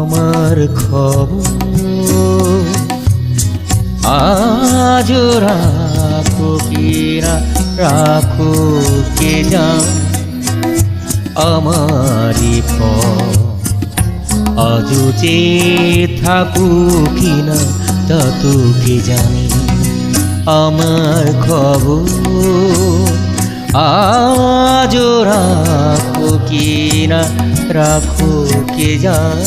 আমার খবর আজ রাখো কিনা রাখো কে জান আমারি পথ আজও যে থাকো কিনা তা তো কে জানে আমার খবর আজ রাখো কিনা রাখো কে জান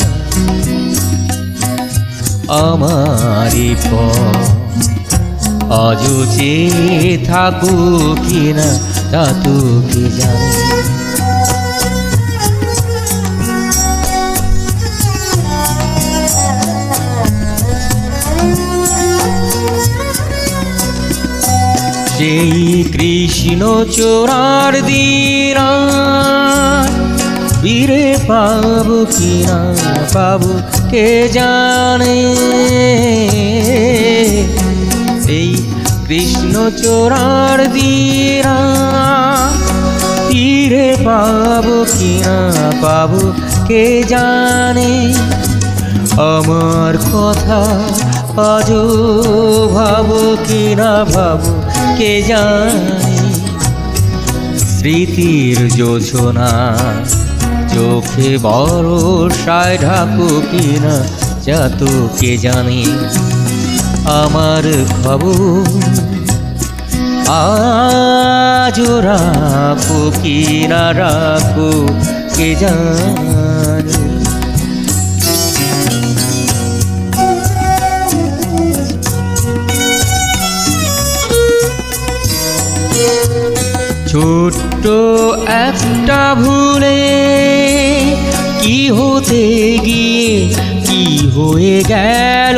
আমারি পথ আজও যে থাকো কিনা তা তো কে জানে সেই কৃষ্ণ চোরার দিরা ফিরে পাবো কিনা পাবো কে জানে এই কৃষ্ণ চোরার দিরা ফিরে পাবো কিনা পাবো কে জানে আমার কথা আজও ভাবো কিনা ভাবো কে জানে স্মৃতির যোজনা চোখে বর্ষায় ঢাকো কিনা যা তো কে জানে আমার খবর আজ রাখো কিনা রাখো কে জানে ছোট্ট একটা ভুলে কি হতে গিয়ে কি হয়ে গেল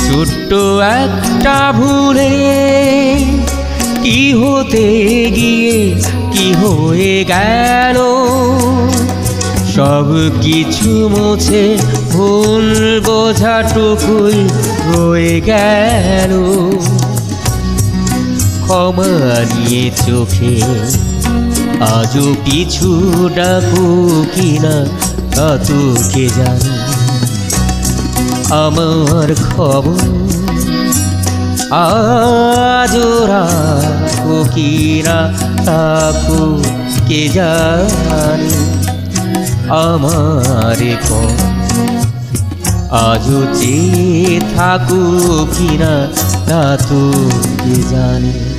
ছোট্ট একটা ভুলে কি হতে গিয়ে কি হয়ে গেল সব কিছু মুছে ভুল বোঝাটুকুই হয়ে গেল ক্ষমা নিয়ে চোখে আজও পিছু ডাকো কিনা তা তো কে জানে আমার খবর আজও রাখো কিনা রাখো কে জানে আমার পথ আজও যে থাকো কিনা তা তো কে জানে।